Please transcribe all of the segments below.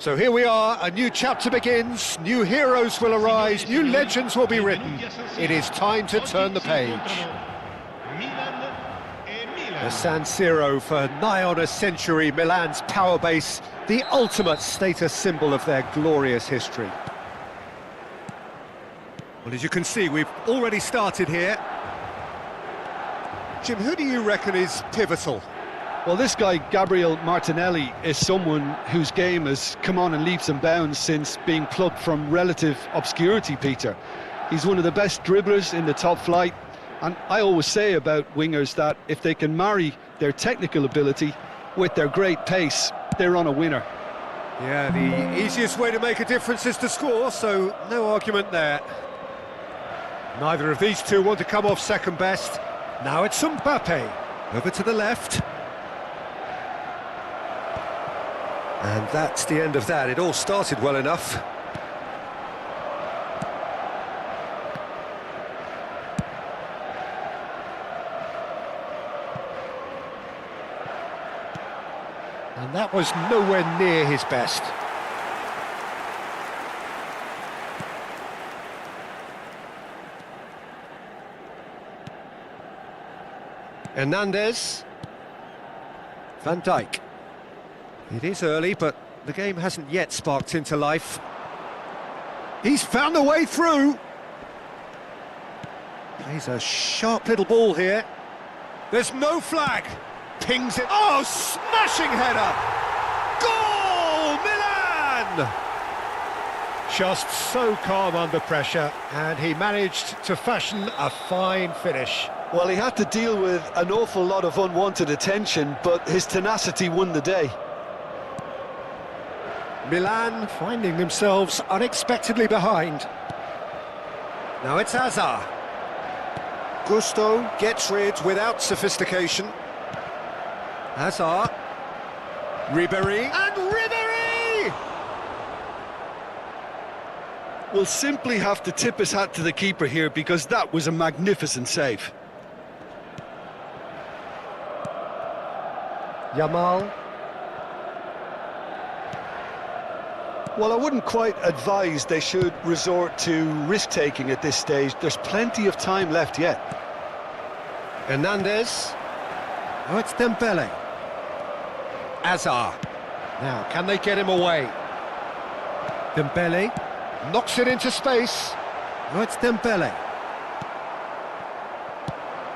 So here we are, a new chapter begins, new heroes will arise, new legends will be written. It is time to turn the page. The San Siro for nigh on a century, Milan's power base, the ultimate status symbol of their glorious history. Well, as you can see, we've already started here. Jim, who do you reckon is pivotal? Well, this guy, Gabriel Martinelli, is someone whose game has come on in leaps and bounds since being plucked from relative obscurity, Peter. He's one of the best dribblers in the top flight, and I always say about wingers that if they can marry their technical ability with their great pace, they're on a winner. Yeah, the easiest way to make a difference is to score, so no argument there. Neither of these two want to come off second best. Now it's Mbappe, over to the left. And that's the end of that. It all started well enough. And that was nowhere near his best. Hernandez. Van Dijk. It is early, but the game hasn't yet sparked into life. He's found a way through. Plays a sharp little ball here. There's no flag. Pings it. Oh, smashing header! Goal, Milan! Just so calm under pressure, and he managed to fashion a fine finish. Well, he had to deal with an awful lot of unwanted attention, but his tenacity won the day. Milan finding themselves unexpectedly behind. Now it's Hazard. Gusto gets rid without sophistication. Hazard. Ribéry. And Ribéry! We'll simply have to tip his hat to the keeper here because that was a magnificent save. Yamal. Well, I wouldn't quite advise they should resort to risk-taking at this stage. There's plenty of time left yet. Hernandez. Oh, it's Dembele. Hazard. Now, can they get him away? Dembele. Knocks it into space. Oh, it's Dembele.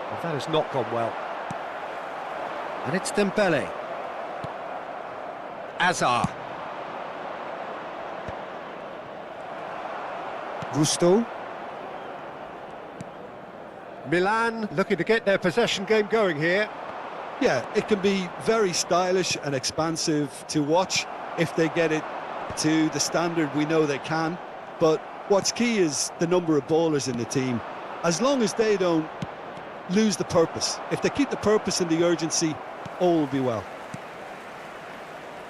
Well, that has not gone well. And it's Dembele. Hazard. Gusto. Milan looking to get their possession game going here. Yeah, it can be very stylish and expansive to watch if they get it to the standard we know they can. But what's key is the number of ballers in the team. As long as they don't lose the purpose, if they keep the purpose and the urgency, all will be well.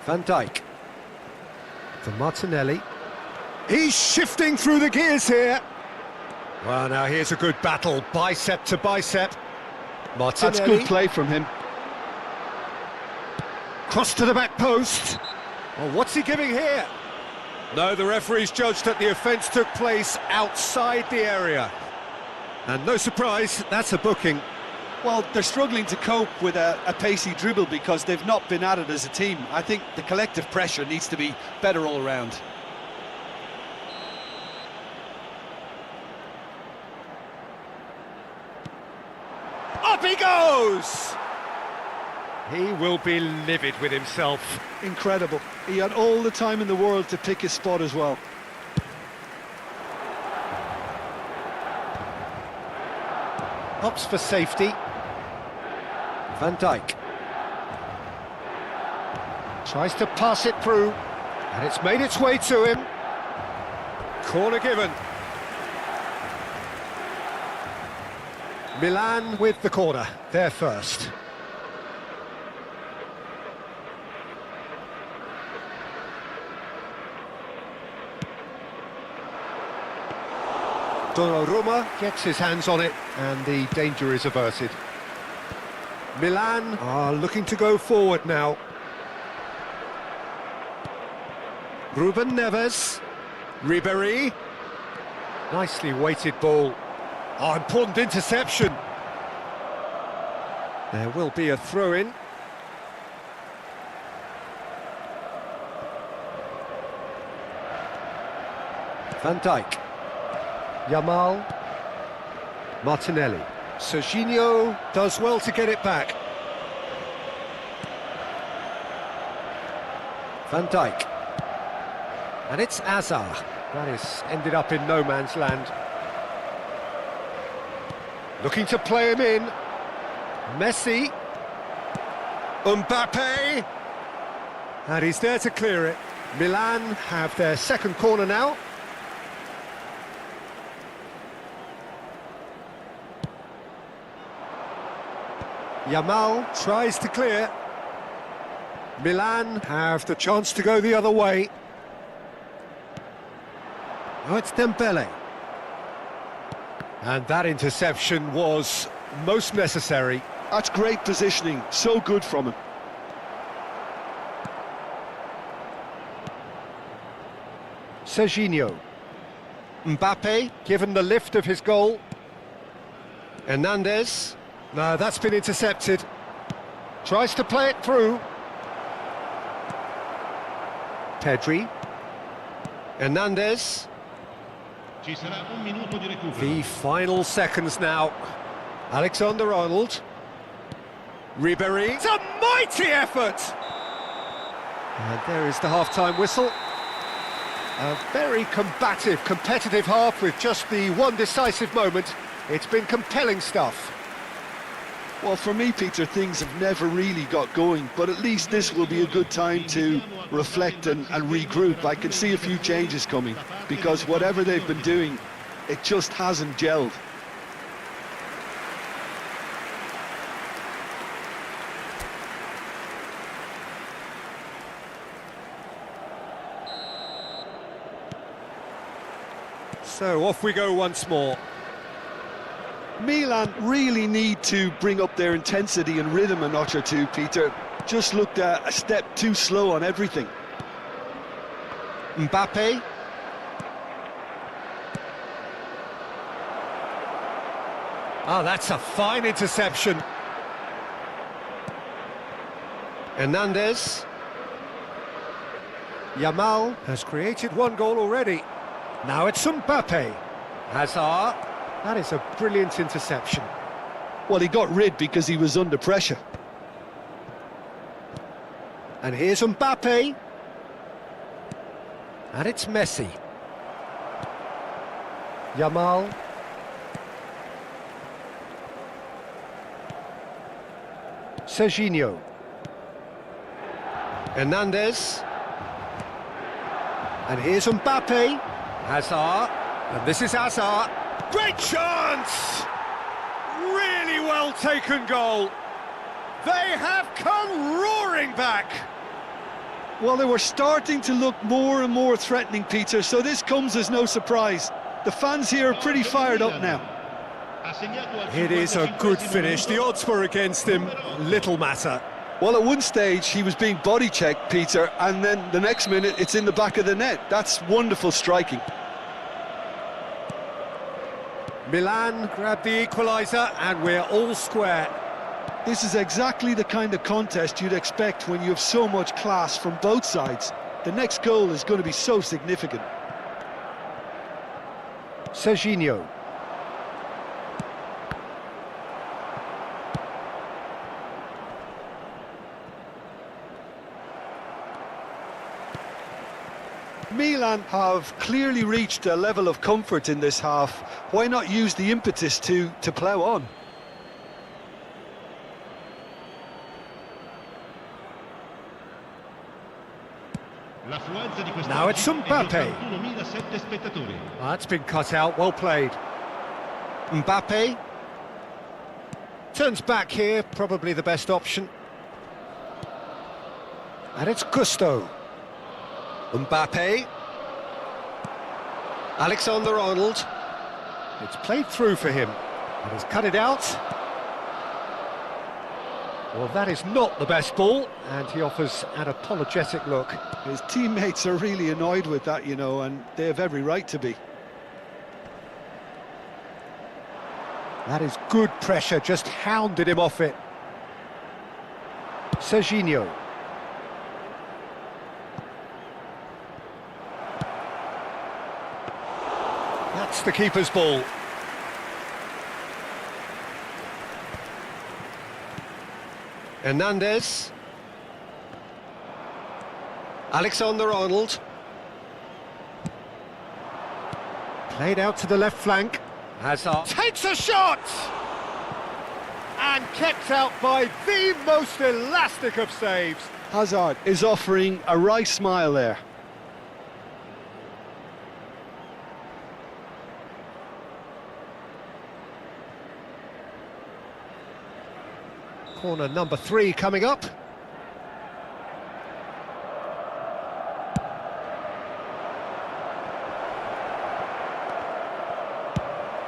Van Dijk. For Martinelli. He's shifting through the gears here. Well, now here's a good battle, bicep to bicep. Martinelli. That's good play from him. Cross to the back post. Well, what's he giving here? No, the referee's judged that the offence took place outside the area. And no surprise, that's a booking. Well, they're struggling to cope with a pacey dribble because they've not been at it as a team. I think the collective pressure needs to be better all around. Up he goes! He will be livid with himself. Incredible. He had all the time in the world to pick his spot as well. Opts for safety. Van Dijk. Tries to pass it through, and it's made its way to him. Corner given. Milan with the corner, they're first. Donnarumma gets his hands on it, and the danger is averted. Milan are looking to go forward now. Ruben Neves. Ribéry. Nicely weighted ball. Oh, important interception. There will be a throw-in. Van Dijk. Yamal. Martinelli. Serginho does well to get it back. Van Dijk. And it's Hazard. That is ended up in no man's land. Looking to play him in. Messi. Mbappe. And he's there to clear it. Milan have their second corner now. Yamal tries to clear. Milan have the chance to go the other way. Oh, it's Dembele. And that interception was most necessary. That's great positioning, so good from him. Serginho. Mbappe, given the lift of his goal. Hernandez. No, that's been intercepted. Tries to play it through. Pedri. Hernandez. The final seconds now. Alexander-Arnold. Ribéry. It's a mighty effort! And there is the half-time whistle. A very combative, competitive half with just the one decisive moment. It's been compelling stuff. Well, for me, Peter, things have never really got going, but at least this will be a good time to reflect and regroup. I can see a few changes coming, because whatever they've been doing, it just hasn't gelled. So off we go once more. Milan really need to bring up their intensity and rhythm a notch or two, Peter. Just looked a step too slow on everything. Mbappe. Oh, that's a fine interception. Hernandez. Yamal has created one goal already. Now it's Mbappe. Hazard. That is a brilliant interception. Well, he got rid because he was under pressure. And here's Mbappe. And it's Messi. Yamal. Serginho. Hernandez. And here's Mbappe. Hazard. And this is Hazard. Great chance! Really well taken goal. They have come roaring back. Well, they were starting to look more and more threatening, Peter, so this comes as no surprise. The fans here are pretty fired up now. It is a good finish. The odds were against him. Little matter. Well, at one stage, he was being body-checked, Peter, and then the next minute, it's in the back of the net. That's wonderful striking. Milan grabbed the equaliser, and we're all square. This is exactly the kind of contest you'd expect when you have so much class from both sides. The next goal is going to be so significant. Serginho. Milan have clearly reached a level of comfort in this half. Why not use the impetus to plough on? Now it's Mbappe. That's been cut out, well played. Mbappe. Turns back here, probably the best option. And it's Gusto. Mbappe. Alexander-Arnold. It's played through for him. And he's cut it out. Well, that is not the best ball, and he offers an apologetic look. His teammates are really annoyed with that, you know, and they have every right to be. That is good pressure, just hounded him off it. Serginho. That's the keeper's ball. Hernandez. Alexander-Arnold. Played out to the left flank. Hazard takes a shot! And kept out by the most elastic of saves. Hazard is offering a wry smile there. Corner number 3 coming up.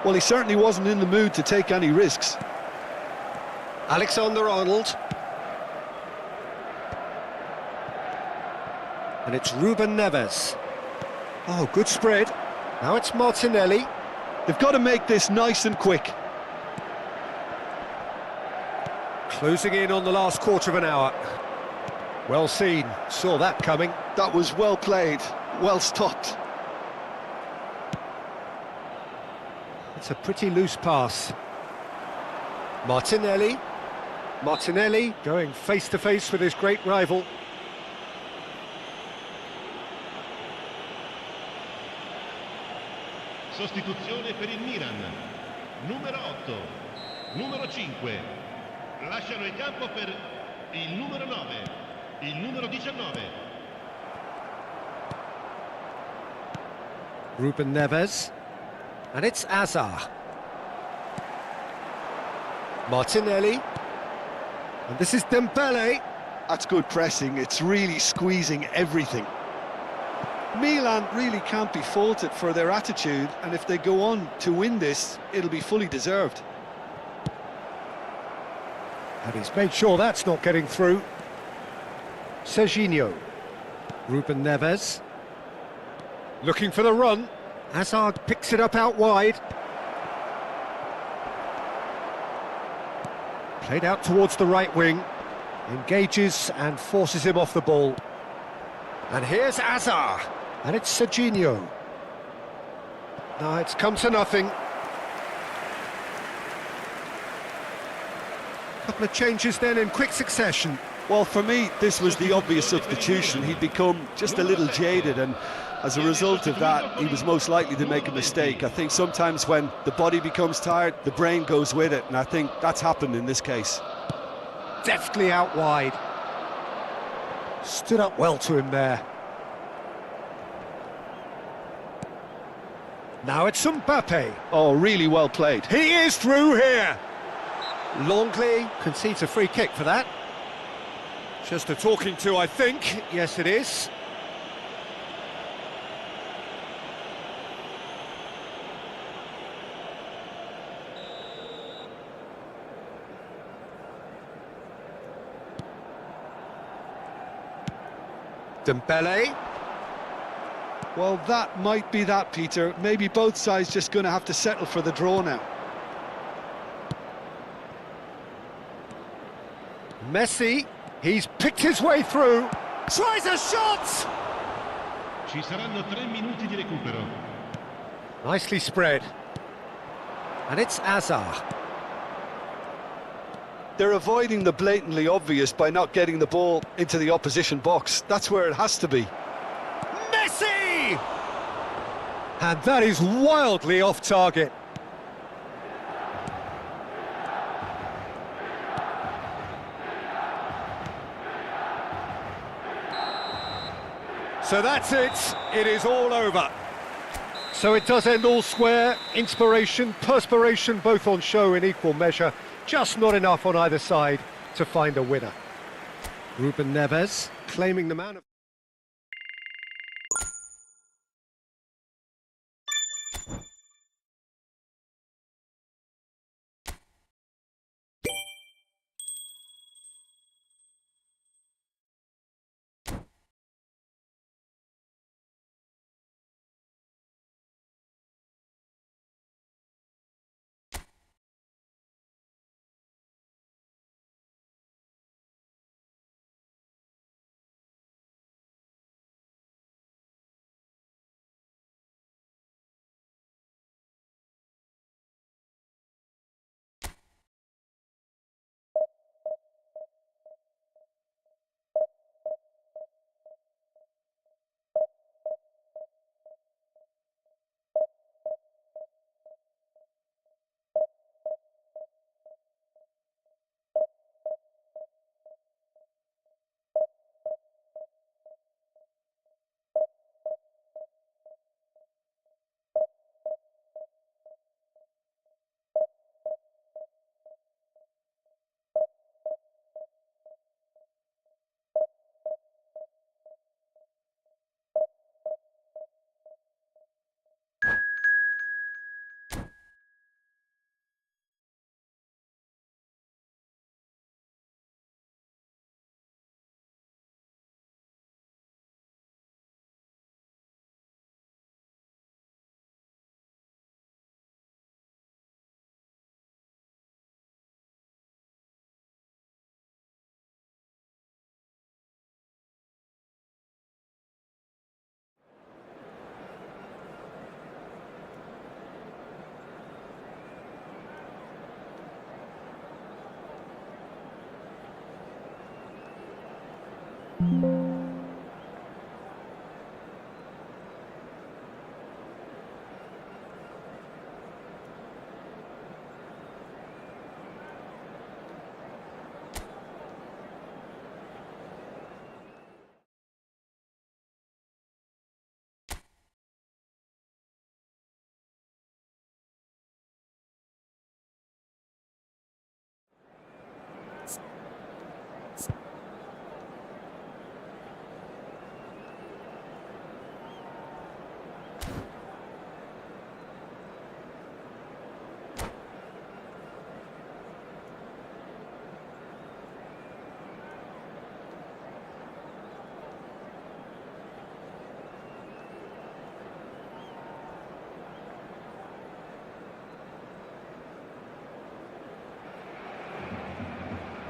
Well, he certainly wasn't in the mood to take any risks. Alexander-Arnold. And it's Ruben Neves. Oh, good spread. Now it's Martinelli. They've got to make this nice and quick. Closing in on the last quarter of an hour. Well seen, saw that coming. That was well played, well stopped. It's a pretty loose pass. Martinelli. Martinelli going face-to-face with his great rival. Sostituzione per il Milan. Numero 8, numero 5. Lasciano il campo per il numero 9, il numero 19. Ruben Neves. And it's Hazard. Martinelli. And this is Dembele. That's good pressing, it's really squeezing everything. Milan really can't be faulted for their attitude, and if they go on to win this, it'll be fully deserved. And he's made sure that's not getting through. Serginho. Ruben Neves. Looking for the run. Hazard picks it up out wide. Played out towards the right wing. Engages and forces him off the ball. And here's Hazard. And it's Serginho. Now it's come to nothing. Couple of changes then in quick succession. Well, for me, this was the obvious substitution. He'd become just a little jaded, and as a result of that, he was most likely to make a mistake. I think sometimes when the body becomes tired, the brain goes with it, and I think that's happened in this case. Deftly out wide. Stood up well to him there. Now it's Mbappe. Oh, really well played. He is through here. Longley concedes a free kick for that. Just a talking to, I think. Yes, it is. Dembele. Well, that might be that, Peter. Maybe both sides just going to have to settle for the draw now. Messi, he's picked his way through. Tries a shot! Ci saranno 3 minuti di recupero. Nicely spread. And it's Hazard. They're avoiding the blatantly obvious by not getting the ball into the opposition box. That's where it has to be. Messi! And that is wildly off target. So that's it. It is all over. So it does end all square. Inspiration, perspiration, both on show in equal measure. Just not enough on either side to find a winner. Ruben Neves claiming the man of...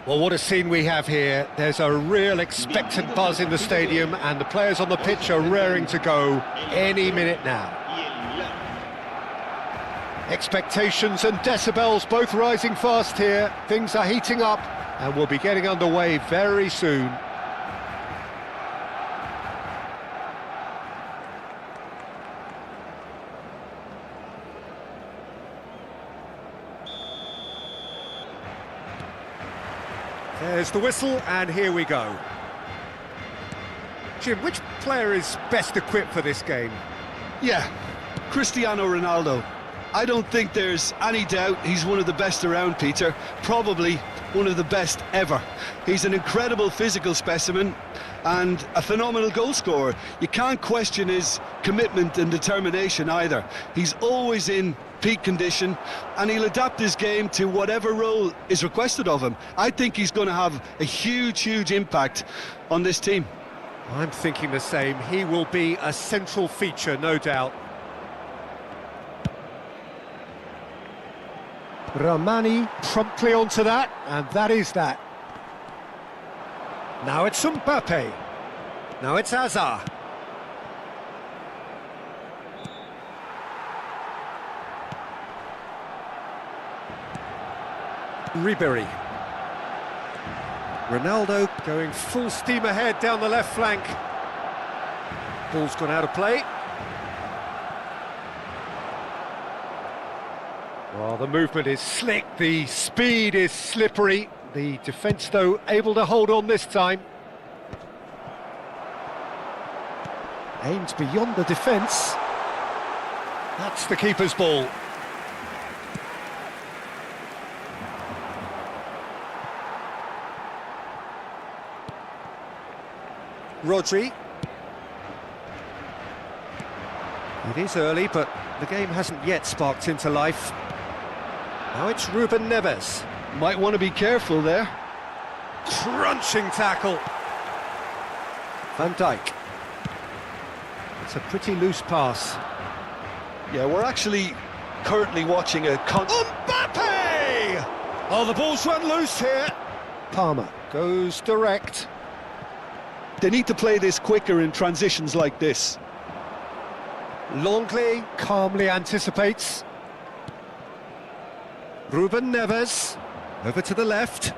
Well, what a scene we have here. There's a real expectant buzz in the stadium, and the players on the pitch are raring to go any minute now. Expectations and decibels both rising fast here. Things are heating up, and we'll be getting underway very soon. There's the whistle, and here we go. Jim, which player is best equipped for this game? Yeah, Cristiano Ronaldo. I don't think there's any doubt he's one of the best around, Peter. Probably one of the best ever. He's an incredible physical specimen and a phenomenal goal scorer. You can't question his commitment and determination either. He's always in peak condition, and he'll adapt his game to whatever role is requested of him. I think he's going to have a huge impact on this team. I'm thinking the same. He will be a central feature, no doubt. Ramani promptly onto that, and that is that. Now it's Mbappe. Now it's Hazard. Ribery. Ronaldo going full steam ahead down the left flank. Ball's gone out of play. Well, the movement is slick, the speed is slippery. The defence, though, able to hold on this time. Aimed beyond the defence. That's the keeper's ball. Rodri. It is early, but the game hasn't yet sparked into life. Now it's Ruben Neves. Might want to be careful there. Crunching tackle. Van Dijk. It's a pretty loose pass. Yeah, we're actually currently watching a Mbappe! Oh, the ball's run loose here. Palmer goes direct. They need to play this quicker in transitions like this. Longley calmly anticipates. Ruben Neves, over to the left.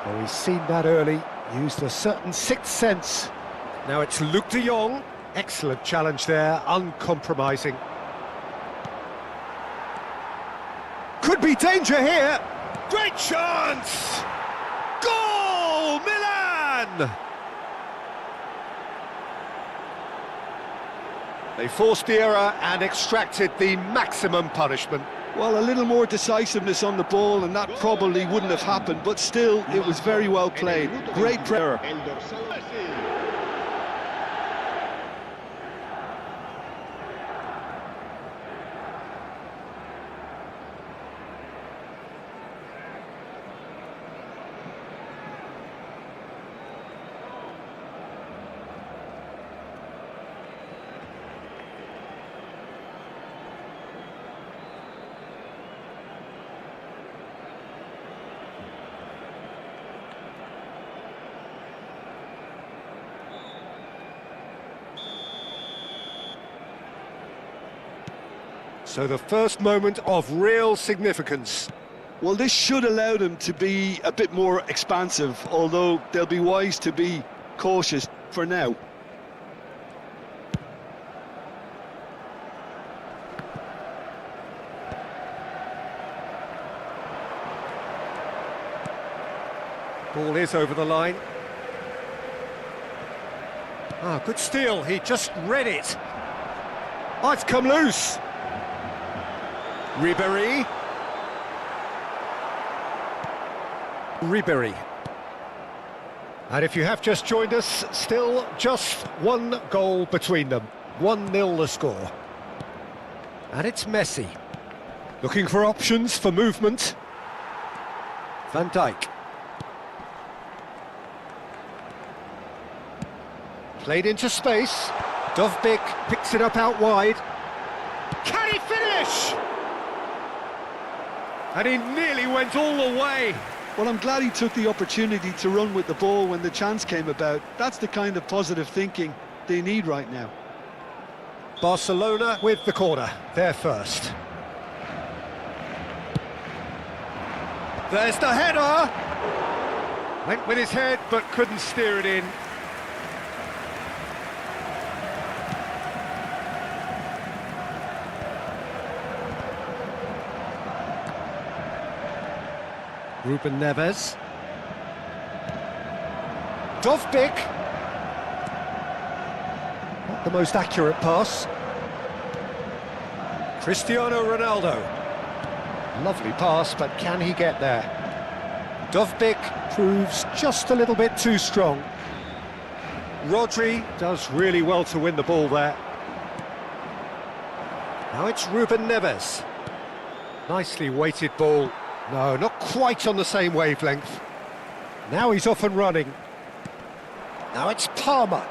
Oh, he's seen that early, used a certain sixth sense. Now it's Luke de Jong, excellent challenge there, uncompromising. Could be danger here, great chance! Goal, Milan! They forced the error and extracted the maximum punishment. Well, a little more decisiveness on the ball and that probably wouldn't have happened, but still, it was very well played. Great prayer. So the first moment of real significance. Well, this should allow them to be a bit more expansive, although they'll be wise to be cautious for now. Ball is over the line. Ah, good steal, he just read it. Oh, it's come loose. Ribery. And if you have just joined us, still just one goal between them. 1-0 the score. And it's Messi. Looking for options for movement. Van Dijk. Played into space. Dovbyk picks it up out wide. Can he finish? And he nearly went all the way. Well, I'm glad he took the opportunity to run with the ball when the chance came about. That's the kind of positive thinking they need right now. Barcelona with the corner, they're first. There's the header! Went with his head, but couldn't steer it in. Ruben Neves. Dovbyk. Not the most accurate pass. Cristiano Ronaldo. Lovely pass, but can he get there? Dovbyk proves just a little bit too strong. Rodri does really well to win the ball there. Now it's Ruben Neves. Nicely weighted ball. No, not quite on the same wavelength. Now he's off and running. Now it's Palmer.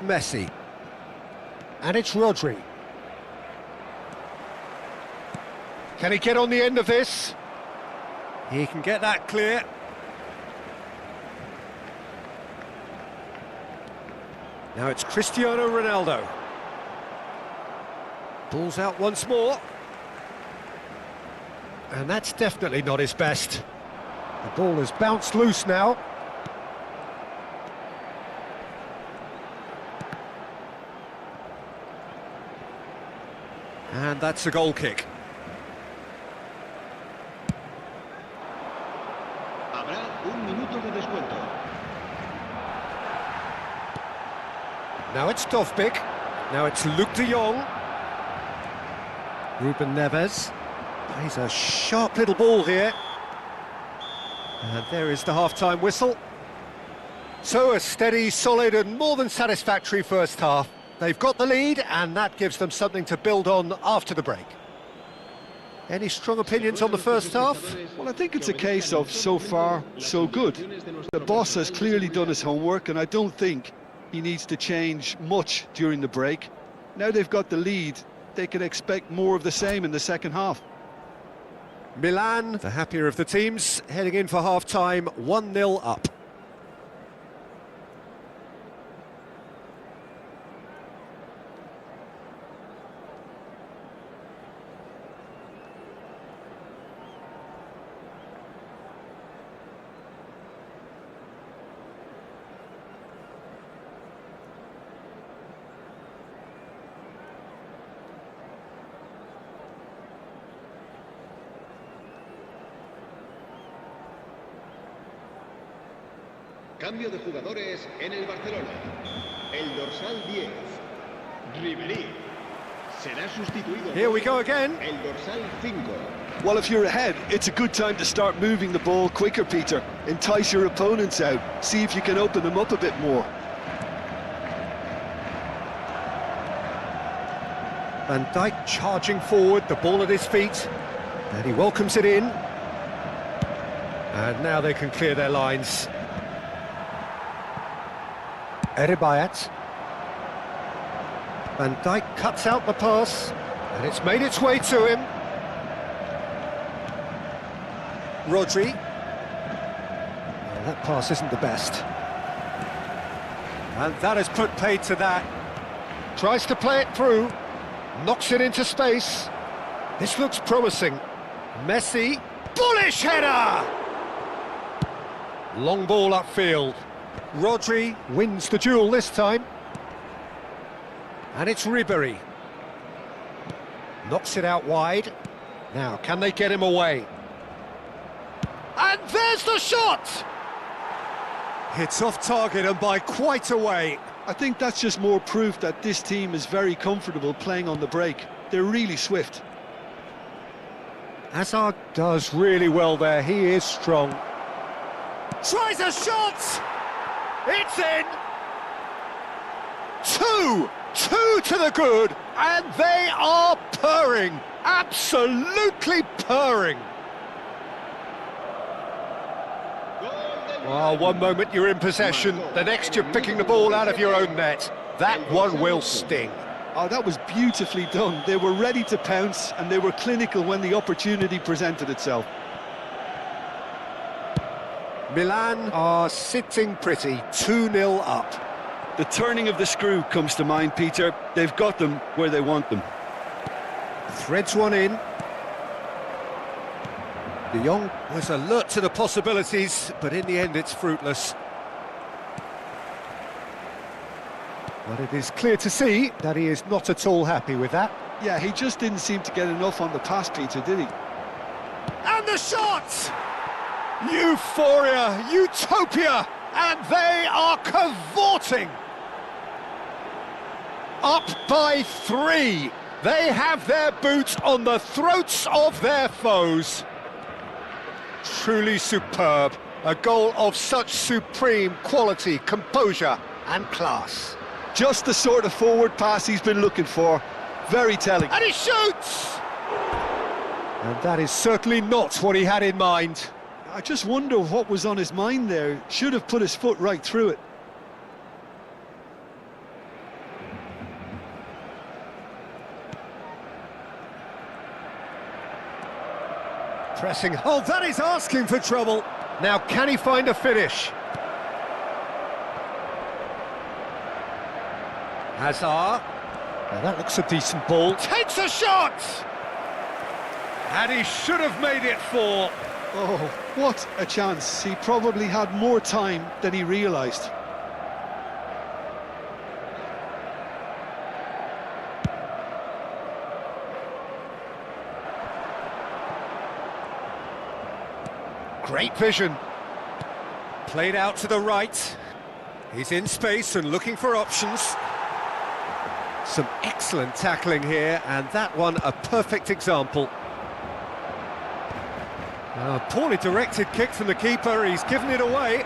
Messi. And it's Rodri. Can he get on the end of this? He can get that clear. Now it's Cristiano Ronaldo. Ball's out once more. And that's definitely not his best. The ball has bounced loose now. And that's a goal kick. Habrá un minuto de descuento. Now it's Dovbyk. Now it's Luke de Jong. Ruben Neves. Plays a sharp little ball here. And there is the half-time whistle. So a steady, solid and more than satisfactory first half. They've got the lead, and that gives them something to build on after the break. Any strong opinions on the first half? Well, I think it's a case of so far, so good. The boss has clearly done his homework, and I don't think he needs to change much during the break. Now they've got the lead, they can expect more of the same in the second half. Milan, the happier of the teams, heading in for half-time, 1-0 up. Cambio de jugadores en el Barcelona. El dorsal 10, Ribery, será sustituido. Here we go again. El dorsal 5. Well, if you're ahead, it's a good time to start moving the ball quicker, Peter. Entice your opponents out. See if you can open them up a bit more. Van Dijk charging forward, the ball at his feet. And he welcomes it in. And now they can clear their lines. Eribayat. Van Dijk cuts out the pass, and it's made its way to him. Rodri. Well, that pass isn't the best. And that has put paid to that. Tries to play it through, knocks it into space. This looks promising. Messi, bullish header! Long ball upfield. Rodri wins the duel this time. And it's Ribery. Knocks it out wide. Now, can they get him away? And there's the shot! It's off target and by quite a way. I think that's just more proof that this team is very comfortable playing on the break. They're really swift. Hazard does really well there, he is strong. Tries a shot! It's in! 2! Two to the good, and they are purring. Absolutely purring. Oh, one moment you're in possession, the next you're picking the ball out of your own net. That one will sting. Oh, that was beautifully done. They were ready to pounce, and they were clinical when the opportunity presented itself. Milan are sitting pretty, 2-0 up. The turning of the screw comes to mind, Peter. They've got them where they want them. Threads one in. De Jong was alert to the possibilities, but in the end it's fruitless. But it is clear to see that he is not at all happy with that. Yeah, he just didn't seem to get enough on the pass, Peter, did he? And the shot! Euphoria, utopia, and they are cavorting. Up by 3. They have their boots on the throats of their foes. Truly superb. A goal of such supreme quality, composure and class. Just the sort of forward pass he's been looking for. Very telling. And he shoots! And that is certainly not what he had in mind. I just wonder what was on his mind there. Should have put his foot right through it. Pressing. Oh, that is asking for trouble. Now, can he find a finish? Hazard. Now, that looks a decent ball. Takes a shot! And he should have made it 4. Oh, what a chance. He probably had more time than he realised. Great vision. Played out to the right. He's in space and looking for options. Some excellent tackling here, and that one a perfect example. A poorly directed kick from the keeper, he's given it away.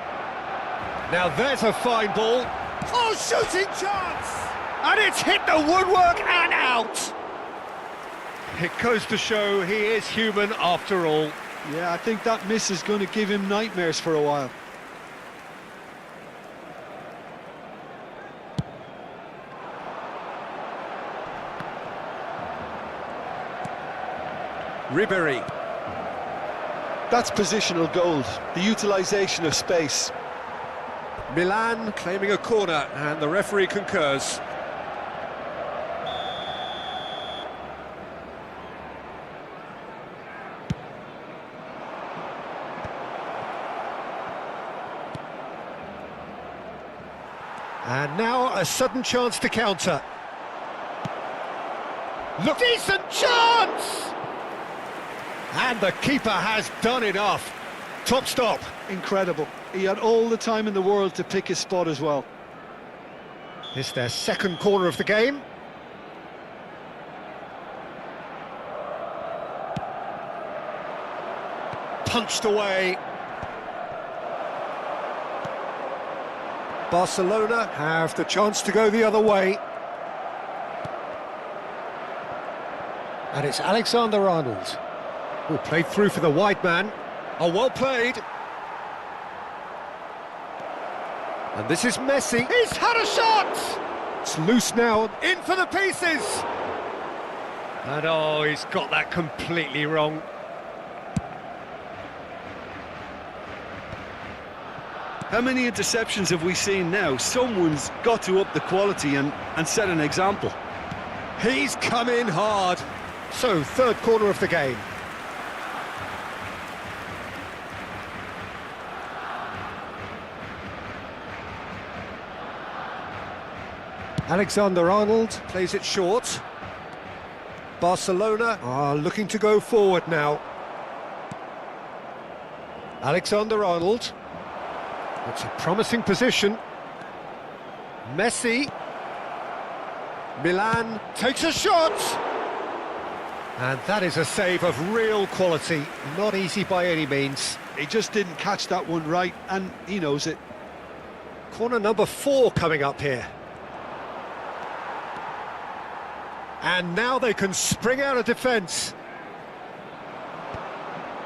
Now there's a fine ball. Oh, shooting chance! And it's hit the woodwork and out! It goes to show he is human after all. Yeah, I think that miss is going to give him nightmares for a while. Ribéry. That's positional gold, the utilisation of space. Milan claiming a corner, and the referee concurs. And now a sudden chance to counter. Look, decent chance! And the keeper has done enough. Top stop. Incredible. He had all the time in the world to pick his spot as well. It's their second corner of the game. Punched away. Barcelona have the chance to go the other way. And it's Alexander-Arnold, who played through for the wide man. Oh, well played. And this is Messi. He's had a shot! It's loose now, in for the pieces! And oh, he's got that completely wrong. How many interceptions have we seen now? Someone's got to up the quality and set an example. He's come in hard. So, third corner of the game. Alexander-Arnold plays it short. Barcelona are looking to go forward now. Alexander-Arnold. It's a promising position. Messi. Milan takes a shot. And that is a save of real quality. Not easy by any means. He just didn't catch that one right, and he knows it. Corner number 4 coming up here. And now they can spring out of defence.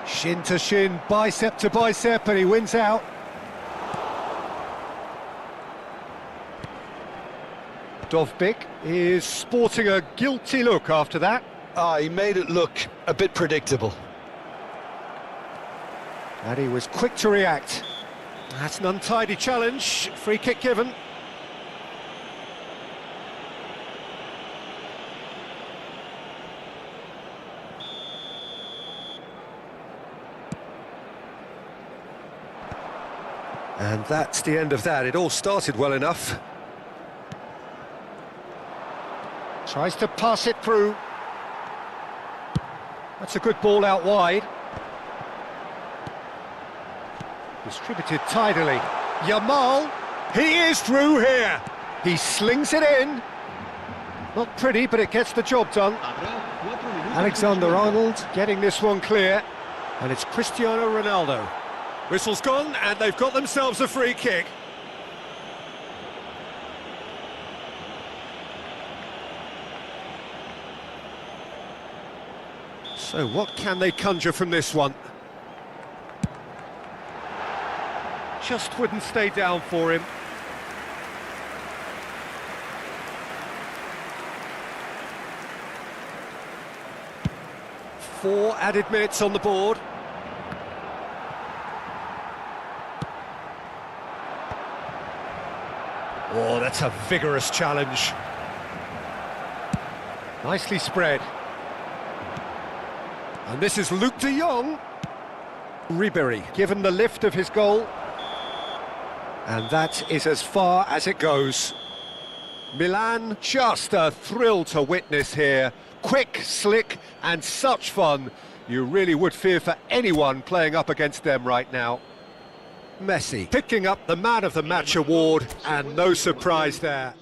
Shin to shin, bicep to bicep, and he wins out. Dovbyk is sporting a guilty look after that. He made it look a bit predictable. And he was quick to react. That's an untidy challenge. Free kick given. And that's the end of that. It all started well enough. Tries to pass it through. That's a good ball out wide. Distributed tidily. Yamal, he is through here. He slings it in. Not pretty, but it gets the job done. Alexander-Arnold getting this one clear. And it's Cristiano Ronaldo. Whistle's gone, and they've got themselves a free kick. So what can they conjure from this one? Just wouldn't stay down for him. Four added minutes on the board. Oh, that's a vigorous challenge. Nicely spread. And this is Luke de Jong. Ribery given the lift of his goal. And that is as far as it goes. Milan, just a thrill to witness here. Quick, slick, and such fun. You really would fear for anyone playing up against them right now. Messi picking up the Man of the Match award, and no surprise there.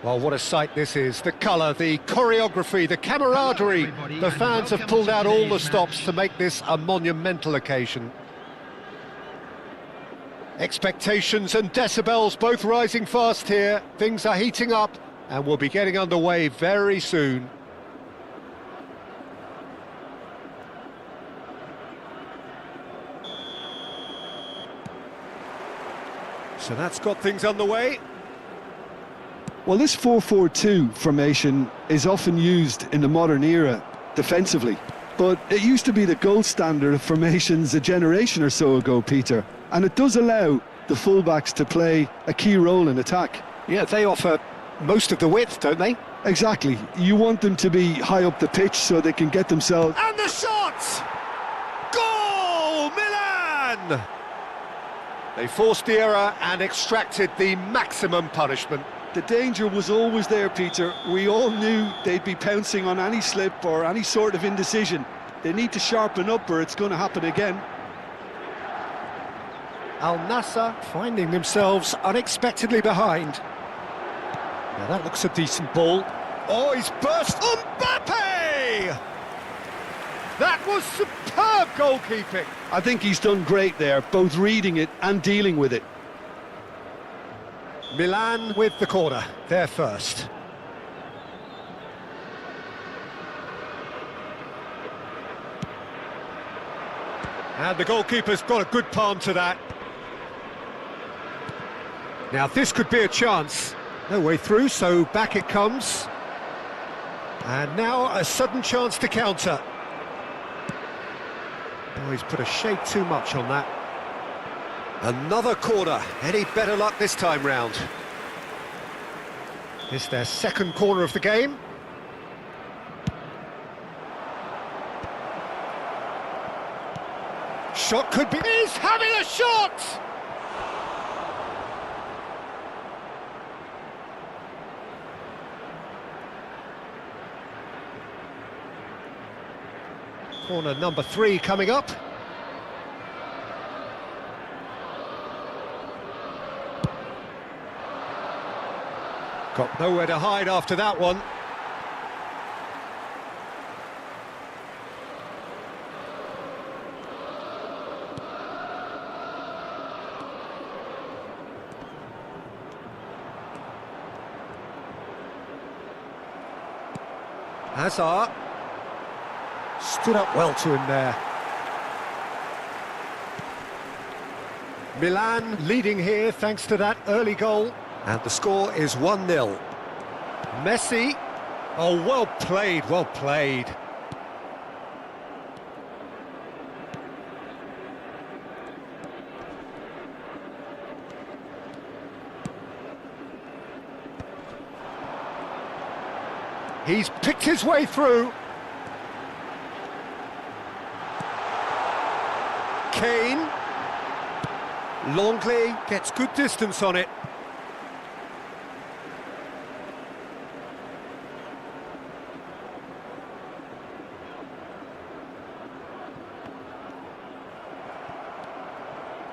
Well, what a sight this is. The colour, the choreography, the camaraderie. The fans have pulled out all the stops to make this a monumental occasion. Expectations and decibels both rising fast here. Things are heating up and we'll be getting underway very soon. So that's got things underway. Well, this 4-4-2 formation is often used in the modern era defensively, but it used to be the gold standard of formations a generation or so ago, Peter, and it does allow the fullbacks to play a key role in attack. Yeah, they offer most of the width, don't they? Exactly. You want them to be high up the pitch so they can get themselves... And the shot! Goal! Milan! They forced the error and extracted the maximum punishment. The danger was always there, Peter. We all knew they'd be pouncing on any slip or any sort of indecision. They need to sharpen up or it's going to happen again. Al Nassr finding themselves unexpectedly behind. Now that looks a decent ball. Oh, he's burst! Mbappe! That was superb goalkeeping. I think he's done great there, both reading it and dealing with it. Milan with the corner, they're first. And the goalkeeper's got a good palm to that. Now this could be a chance. No way through, so back it comes. And now a sudden chance to counter. Oh, he's put a shade too much on that. Another corner. Any better luck this time round? It's their second corner of the game. Shot could be... He's having a shot! Corner number 3 coming up. Got nowhere to hide after that one. Hazard stood up well to him there. Milan leading here thanks to that early goal. And the score is 1-0. Messi. Oh, well played, well played. He's picked his way through. Kane. Longley gets good distance on it.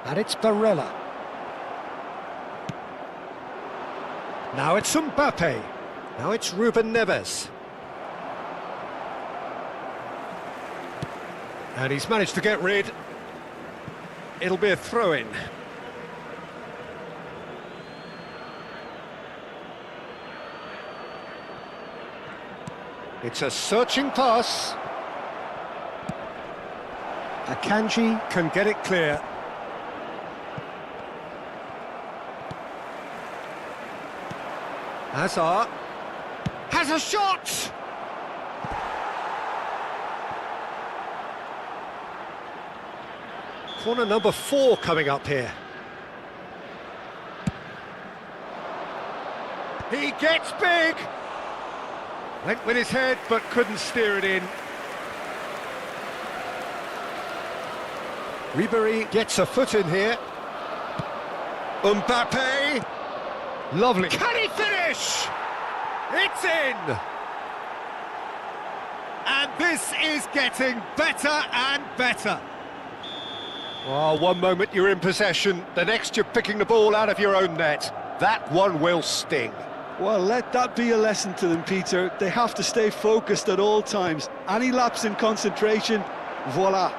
And it's Barella. Now it's Mbappe. Now it's Ruben Neves. And he's managed to get rid. It'll be a throw-in. It's a searching pass. Akanji can get it clear. Hazard has a shot! Corner number 4 coming up here. He gets big! Went with his head but couldn't steer it in. Ribéry gets a foot in here. Mbappe. Lovely. Can he finish? It's in! And this is getting better and better. Oh, one moment you're in possession, the next you're picking the ball out of your own net. That one will sting. Well, let that be a lesson to them, Peter. They have to stay focused at all times. Any lapse in concentration, voila.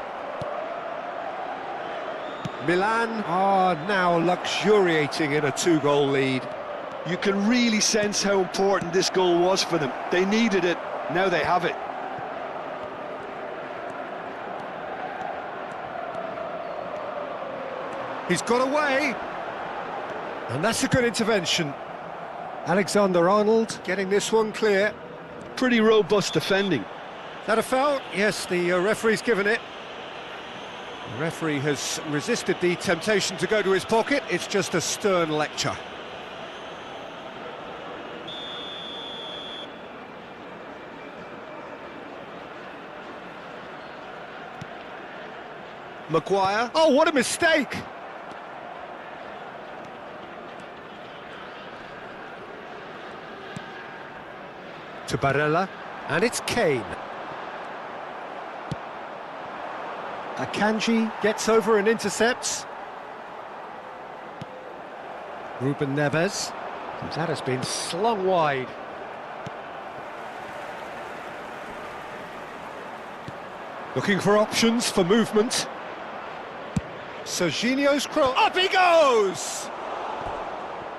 Milan are now luxuriating in a two-goal lead. You can really sense how important this goal was for them. They needed it, now they have it. He's got away. And that's a good intervention. Alexander-Arnold getting this one clear. Pretty robust defending. Is that a foul? Yes, the referee's given it. The referee has resisted the temptation to go to his pocket. It's just a stern lecture. Maguire. Oh, what a mistake! To Barella, and it's Kane. Akanji gets over and intercepts. Ruben Neves. That has been slung wide. Looking for options for movement. Serginho's cross. Up he goes!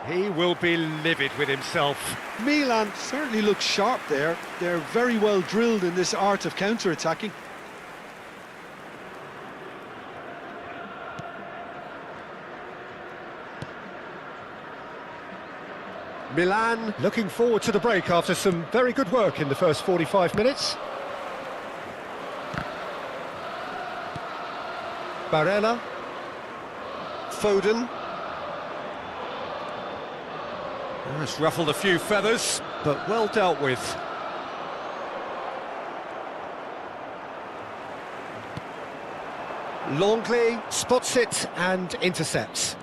He will be livid with himself. Milan certainly looks sharp there. They're very well drilled in this art of counter-attacking. Milan looking forward to the break after some very good work in the first 45 minutes. Barella. Foden. That's ruffled a few feathers, but well dealt with. Longley spots it and intercepts.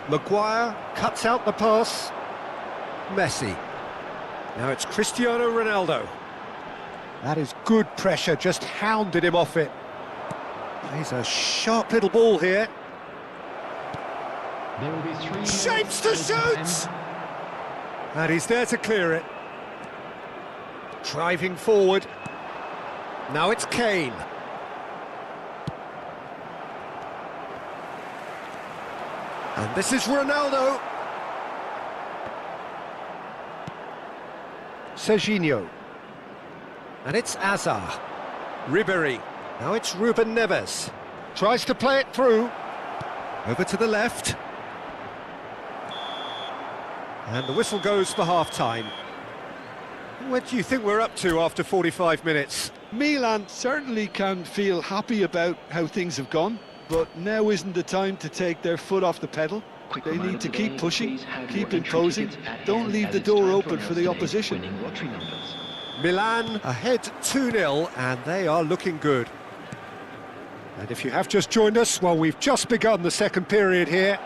Maguire cuts out the pass. Messi. Now it's Cristiano Ronaldo. That is good pressure, just hounded him off it. Plays a sharp little ball here. There will be 3 Shapes to shoot! And he's there to clear it. Driving forward. Now it's Kane. And this is Ronaldo. Serginho. And it's Azar. Ribéry. Now it's Ruben Neves. Tries to play it through. Over to the left. And the whistle goes for half-time. What do you think we're up to after 45 minutes? Milan certainly can feel happy about how things have gone, but now isn't the time to take their foot off the pedal. They need to keep pushing, keep imposing, don't leave the door open for the opposition. Milan ahead 2-0, and they are looking good. And if you have just joined us, well, we've just begun the second period here.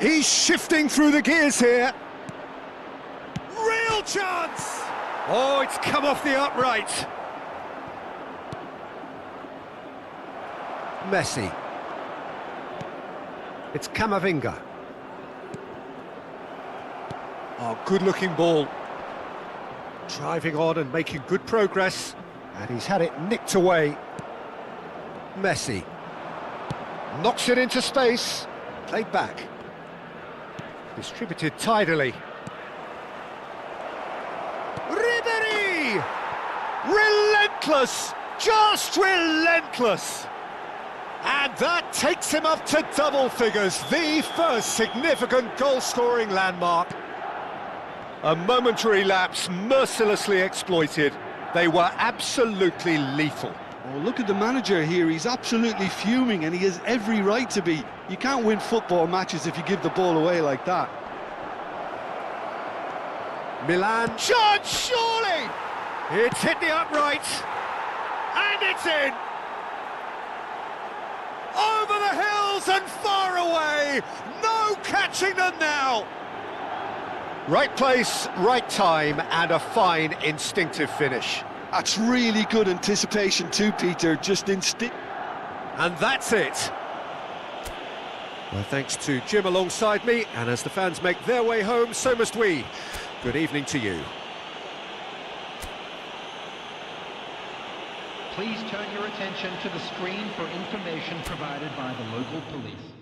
He's shifting through the gears here. Real chance! Oh, it's come off the upright. Messi. It's Camavinga. Oh, good-looking ball. Driving on and making good progress. And he's had it nicked away. Messi. Knocks it into space. Played back. Distributed tidily. Ribéry! Relentless! Just relentless! And that takes him up to double figures, the first significant goal-scoring landmark. A momentary lapse mercilessly exploited. They were absolutely lethal. Oh, look at the manager here, he's absolutely fuming and he has every right to be. You can't win football matches if you give the ball away like that. Milan, shot, surely! It's hit the upright, and it's in! over the hills and far away. No catching them now. Right place, right time, and a fine instinctive finish. That's really good anticipation too, Peter, just instinct. And that's it. Well, thanks to Jim alongside me, and as the fans make their way home, so must we. Good evening to you. Please turn your attention to the screen for information provided by the local police.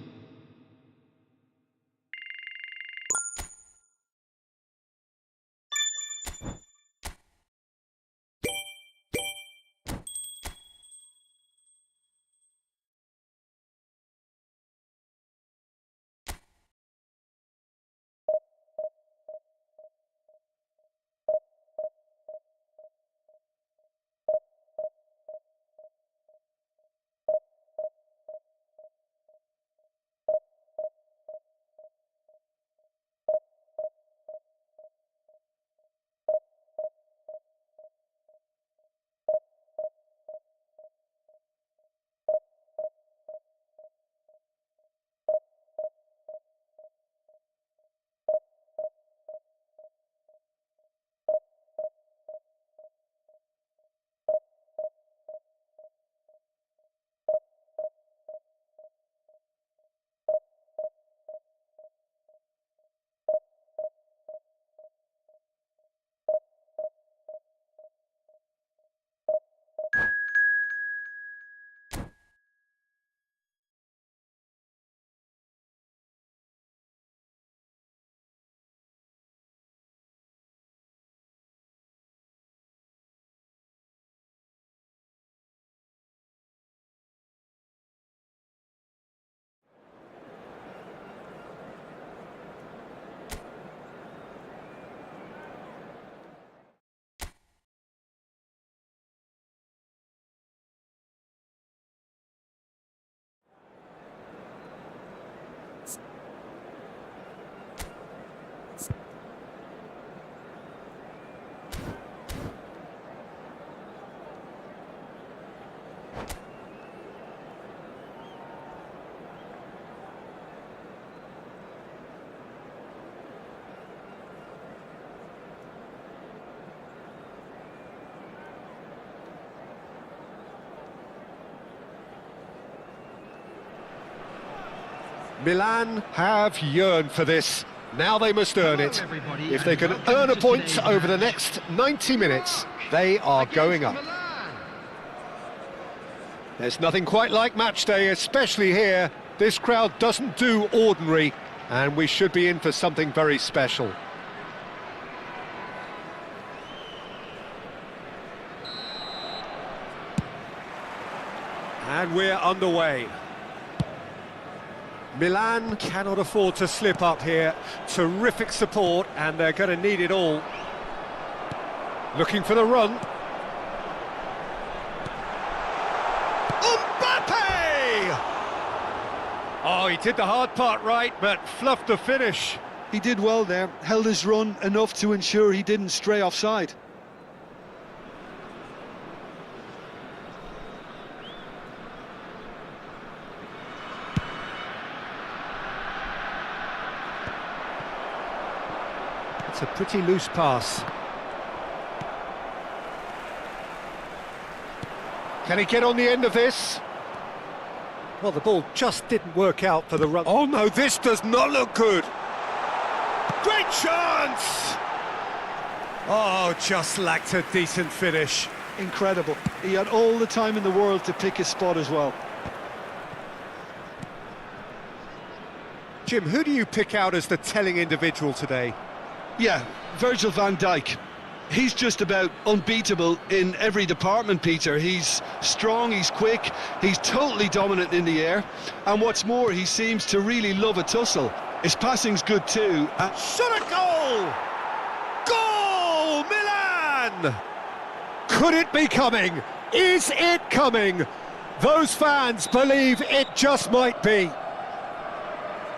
Milan have yearned for this. Now they must earn it. If they can earn a point over the next 90 minutes, they are going up. There's nothing quite like match day, especially here. This crowd doesn't do ordinary, and we should be in for something very special. And we're underway. Milan cannot afford to slip up here. Terrific support, and they're going to need it all. Looking for the run. Mbappe! Oh, he did the hard part right, but fluffed the finish. He did well there, held his run enough to ensure he didn't stray offside. It's a pretty loose pass. Can he get on the end of this? Well, the ball just didn't work out for the run. Oh no, this does not look good. Great chance! Oh, just lacked a decent finish. Incredible. He had all the time in the world to pick his spot as well. Jim, who do you pick out as the telling individual today? Yeah, Virgil van Dijk. He's just about unbeatable in every department, Peter. He's strong, he's quick, he's totally dominant in the air. And what's more, he seems to really love a tussle. His passing's good too. Shot a goal! Goal! Milan! Could it be coming? Is it coming? Those fans believe it just might be.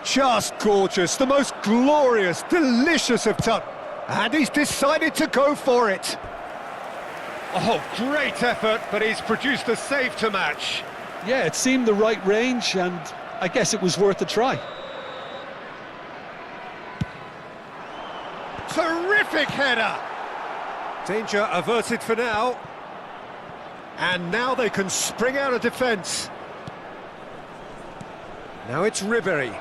Just gorgeous, the most glorious, delicious of touch. And he's decided to go for it. Oh, great effort, but he's produced a save to match. Yeah, it seemed the right range, and I guess it was worth a try. Terrific header! Danger averted for now. And now they can spring out of defence. Now it's Ribery.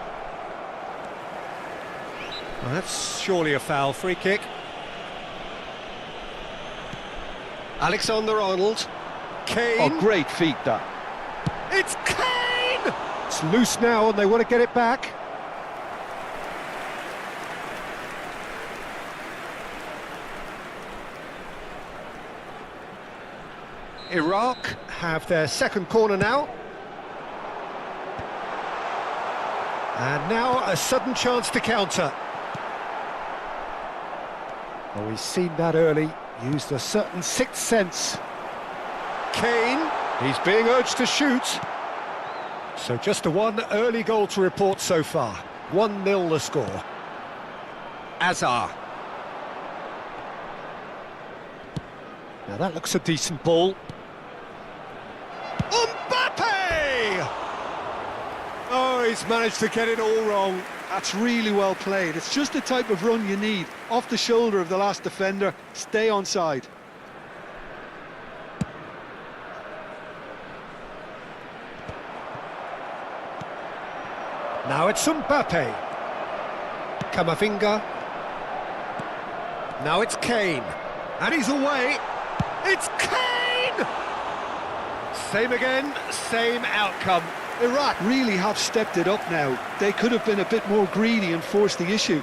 Well, that's surely a foul. Free kick. Alexander-Arnold. Kane. Oh, great feat, that. It's Kane! It's loose now and they want to get it back. Iraq have their second corner now. And now a sudden chance to counter. Oh, he's seen that early, used a certain sixth sense. Kane, he's being urged to shoot. So just a one early goal to report so far. 1-0 the score. Azar. Now that looks a decent ball. Mbappe! Oh, he's managed to get it all wrong. That's really well played. It's just the type of run you need. Off the shoulder of the last defender, stay onside. Now it's Mbappe. Camavinga. Now it's Kane. And he's away. It's Kane! Same again, same outcome. Iraq really have stepped it up now. They could have been a bit more greedy and forced the issue.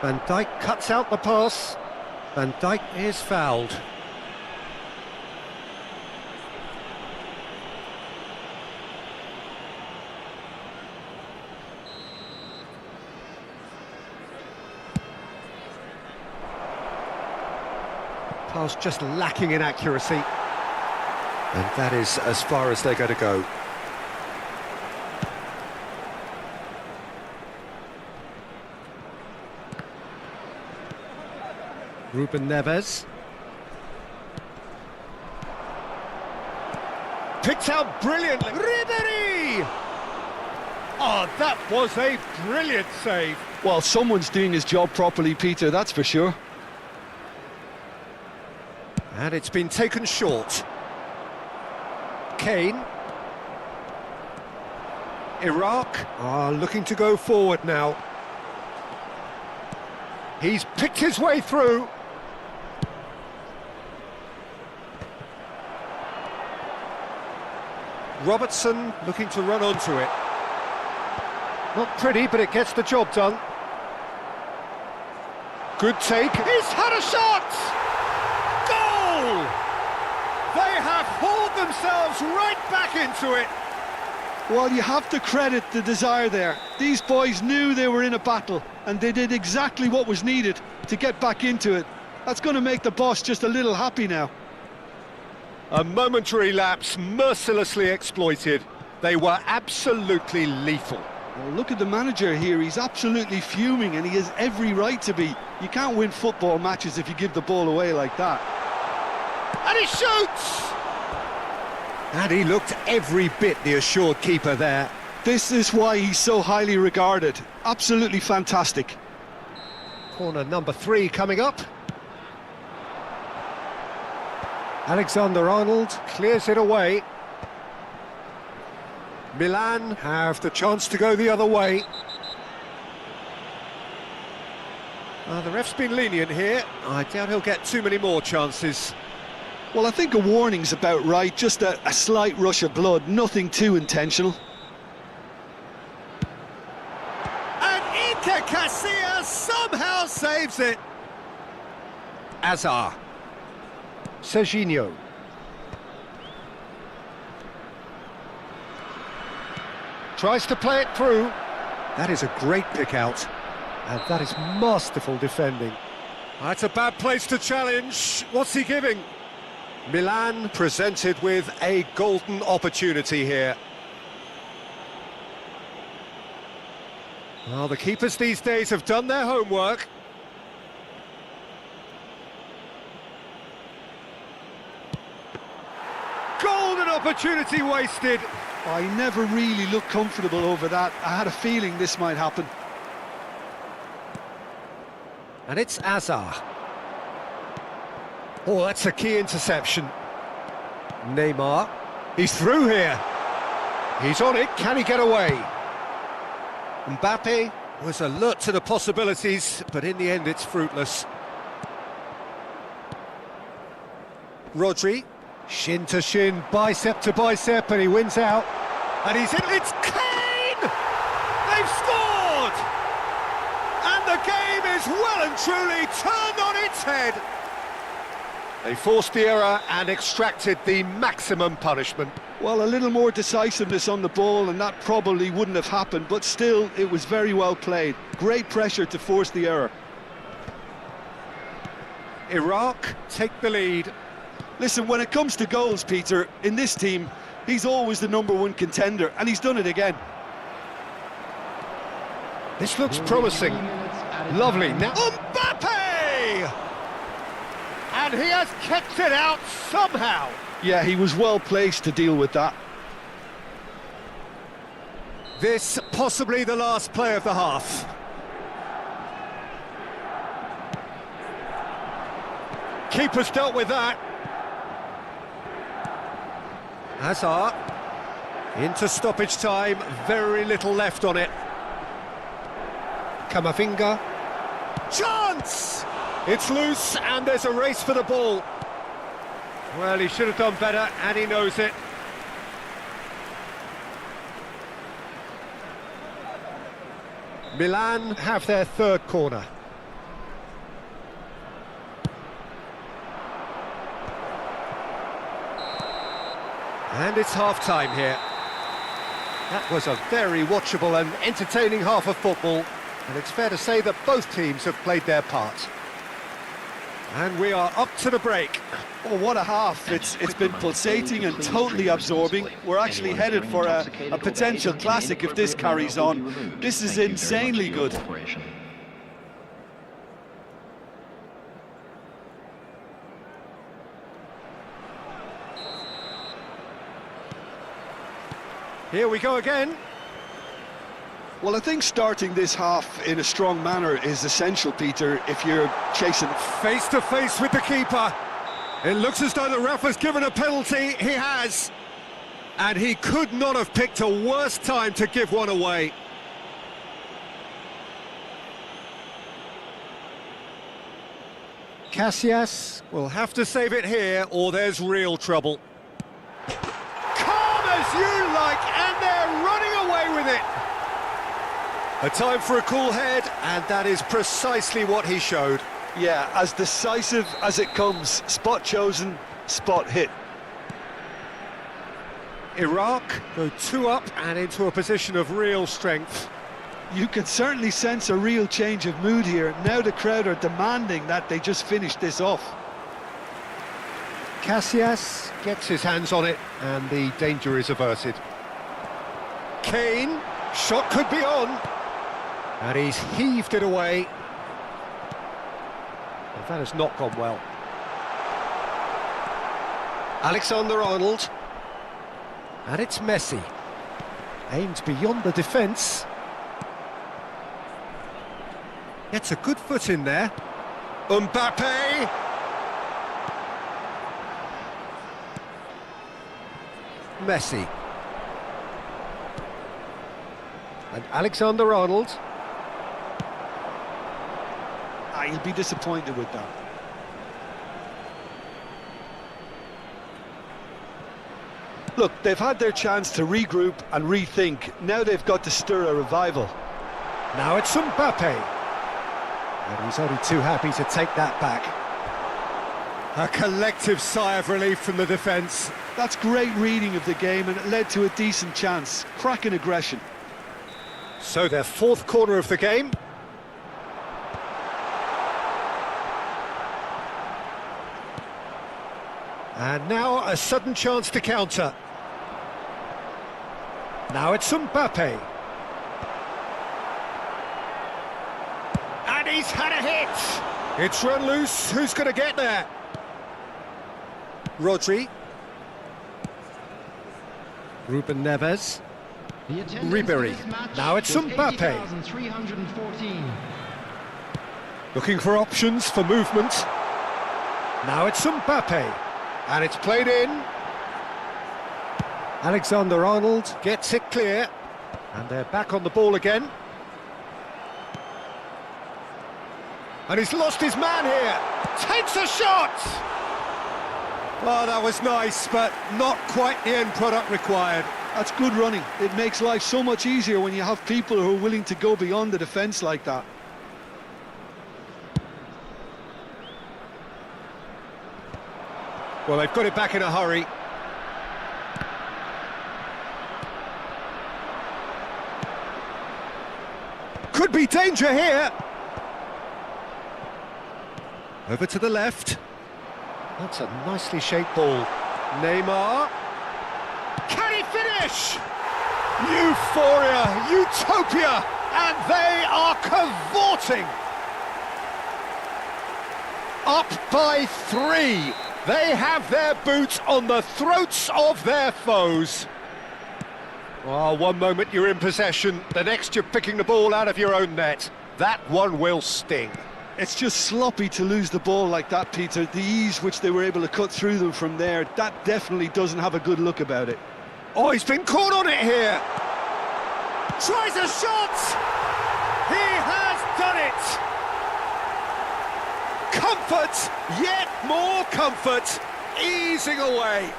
Van Dijk cuts out the pass. Van Dijk is fouled. Pass just lacking in accuracy. And that is as far as they're going to go. Ruben Neves. Picked out brilliantly. Ribery! Oh, that was a brilliant save. Well, someone's doing his job properly, Peter, that's for sure. And it's been taken short. Kane. Iraq are looking to go forward now. He's picked his way through. Robertson looking to run onto it. Not pretty, but it gets the job done. Good take. He's had a shot! Goal! They have hauled themselves right back into it. Well, you have to credit the desire there. These boys knew they were in a battle, and they did exactly what was needed to get back into it. That's going to make the boss just a little happy now. A momentary lapse, mercilessly exploited. They were absolutely lethal. Well, look at the manager here. He's absolutely fuming, and he has every right to be. You can't win football matches if you give the ball away like that. And he shoots! And he looked every bit the assured keeper there. This is why he's so highly regarded. Absolutely fantastic. Corner number 3 coming up. Alexander-Arnold clears it away. Milan have the chance to go the other way. The ref's been lenient here. I doubt he'll get too many more chances. Well, I think a warning's about right. Just a slight rush of blood, nothing too intentional. And Iker Casillas somehow saves it. Azar. Serginho. Tries to play it through. That is a great pick out. And that is masterful defending. That's a bad place to challenge. What's he giving? Milan presented with a golden opportunity here. Well, the keepers these days have done their homework. Golden opportunity wasted. I never really looked comfortable over that. I had a feeling this might happen. And it's Azar. Oh, that's a key interception. Neymar. He's through here. He's on it. Can he get away? Mbappe was alert to the possibilities, but in the end it's fruitless. Rodri. Shin to shin, bicep to bicep, and he wins out. And he's in. It's Kane! They've scored! And the game is well and truly turned on its head. They forced the error and extracted the maximum punishment. Well, a little more decisiveness on the ball and that probably wouldn't have happened, but still, it was very well played. Great pressure to force the error. Iraq take the lead. Listen, when it comes to goals, Peter, in this team, he's always the #1 contender, and he's done it again. This looks promising. Lovely. Now Mbappe! And he has kept it out somehow. Yeah, he was well placed to deal with that. This possibly the last play of the half. Keeper's dealt with that. Hazard into stoppage time, very little left on it. Camavinga. Chance! It's loose and there's a race for the ball. Well, he should have done better and he knows it. Milan have their third corner. And it's half-time here. That was a very watchable and entertaining half of football, and it's fair to say that both teams have played their part. And we are up to the break. Oh, what a half. It's been pulsating and totally absorbing. We're actually headed for a potential classic if this carries on. This is insanely good. Here we go again. Well, I think starting this half in a strong manner is essential, Peter, if you're chasing. Face to face with the keeper. It looks as though the ref has given a penalty. He has. And he could not have picked a worse time to give one away. Casillas will have to save it here or there's real trouble. Calm as you like, and they're running away with it. A time for a cool head, and that is precisely what he showed. Yeah, as decisive as it comes. Spot chosen, spot hit. Iraq go 2 up and into a position of real strength. You can certainly sense a real change of mood here. Now the crowd are demanding that they just finish this off. Casillas gets his hands on it and the danger is averted. Kane, shot could be on. And he's heaved it away. But that has not gone well. Alexander-Arnold. And it's Messi. Aimed beyond the defence. Gets a good foot in there. Mbappe! Messi. And Alexander-Arnold. He'll be disappointed with that. Look, they've had their chance to regroup and rethink. Now they've got to stir a revival. Now it's Mbappe. And he's only too happy to take that back. A collective sigh of relief from the defence. That's great reading of the game and it led to a decent chance. Cracking aggression. So their fourth corner of the game. And now a sudden chance to counter. Now it's Mbappe. He's had a hit! It's run loose, who's going to get there? Rodri. Ruben Neves. The attendance Ribéry. for this match Now it's was Mbappe. 80,314. Looking for options for movement. Now it's Mbappe. And it's played in. Alexander-Arnold gets it clear. And they're back on the ball again. And he's lost his man here. Takes a shot! Oh, that was nice, but not quite the end product required. That's good running. It makes life so much easier when you have people who are willing to go beyond the defence like that. Well, they've got it back in a hurry. Could be danger here. Over to the left. That's a nicely shaped ball. Neymar. Can he finish? Euphoria, utopia, and they are cavorting. Up by 3. They have their boots on the throats of their foes. Well, one moment you're in possession, the next you're picking the ball out of your own net. That one will sting. It's just sloppy to lose the ball like that, Peter. The ease which they were able to cut through them from there, that definitely doesn't have a good look about it. Oh, he's been caught on it here. Tries a shot. He has done it. Comfort, yet more comfort, easing away.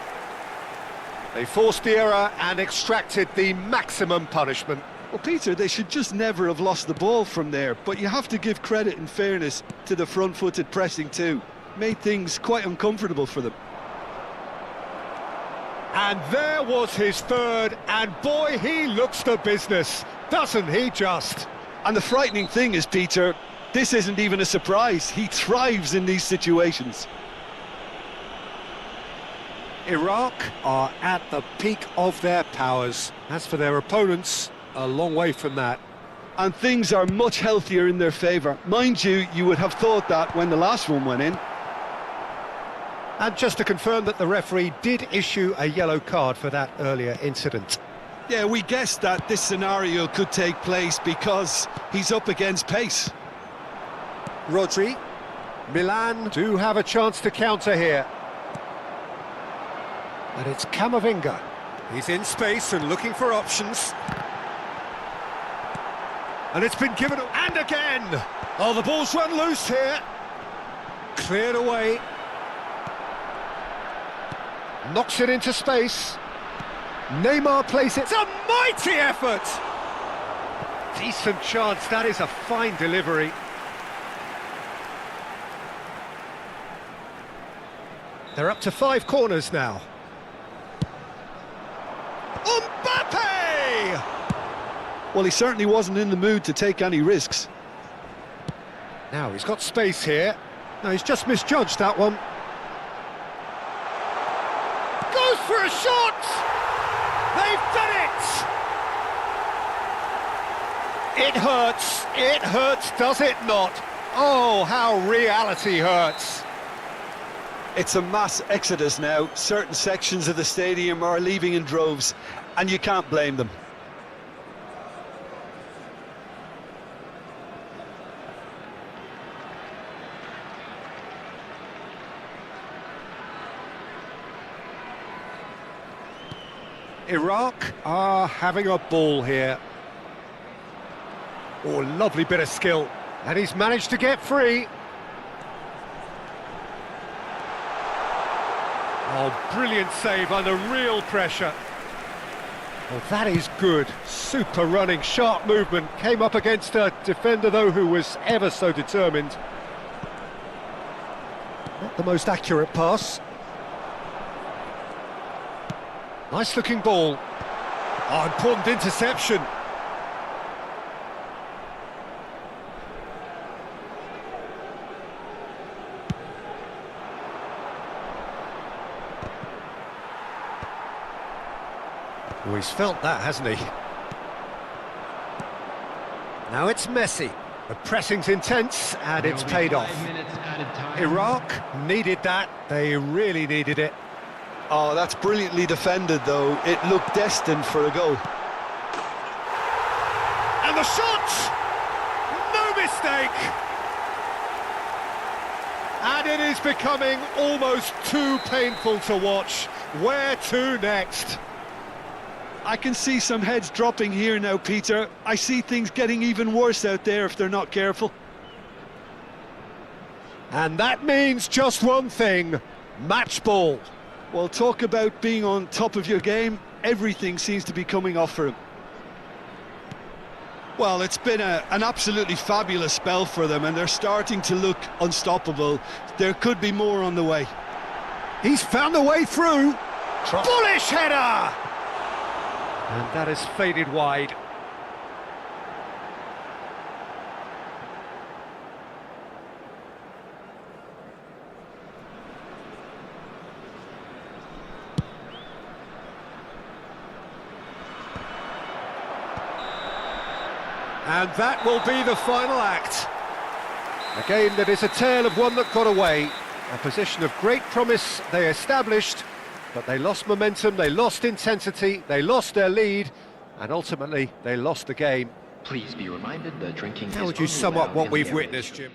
They forced the error and extracted the maximum punishment. Well, Peter, they should just never have lost the ball from there, but you have to give credit and fairness to the front-footed pressing too. Made things quite uncomfortable for them. And there was his third, and boy, he looks the business, doesn't he just? And the frightening thing is, Peter, this isn't even a surprise. He thrives in these situations. Iraq are at the peak of their powers. As for their opponents, a long way from that. And things are much healthier in their favour. Mind you, you would have thought that when the last one went in. And just to confirm that the referee did issue a yellow card for that earlier incident. Yeah, we guessed that this scenario could take place because he's up against pace. Rodri. Milan do have a chance to counter here. And it's Camavinga. He's in space and looking for options. And it's been given... And again! Oh, the ball's run loose here. Cleared away. Knocks it into space. Neymar plays it. It's a mighty effort! Decent chance, that is a fine delivery. They're up to 5 corners now. Mbappe! Well, he certainly wasn't in the mood to take any risks. Now he's got space here. No, he's just misjudged that one. Goes for a shot! They've done it! It hurts, does it not? Oh, how reality hurts. It's a mass exodus now. Certain sections of the stadium are leaving in droves, and you can't blame them. Iraq are having a ball here. Oh, lovely bit of skill. And he's managed to get free. Oh, brilliant save under real pressure. Well, that is good. Super running, sharp movement. Came up against a defender, though, who was ever so determined. Not the most accurate pass. Nice looking ball. Oh, important interception. Oh, he's felt that, hasn't he? Now it's Messi. The pressing's intense, and it's paid off. 5 minutes added time. Iraq needed that. They really needed it. Oh, that's brilliantly defended, though. It looked destined for a goal. And the shot! No mistake! And it is becoming almost too painful to watch. Where to next? I can see some heads dropping here now, Peter. I see things getting even worse out there if they're not careful. And that means just one thing: match ball. Well, talk about being on top of your game. Everything seems to be coming off for him. Well, it's been an absolutely fabulous spell for them, and they're starting to look unstoppable. There could be more on the way. He's found a way through. Bullish header! And that has faded wide. And that will be the final act. A game that is a tale of one that got away. A position of great promise they established, but they lost momentum, they lost intensity, they lost their lead, and ultimately they lost the game. Please be reminded that drinking How is would you only sum up allowed what in we've the area. witnessed, Jim?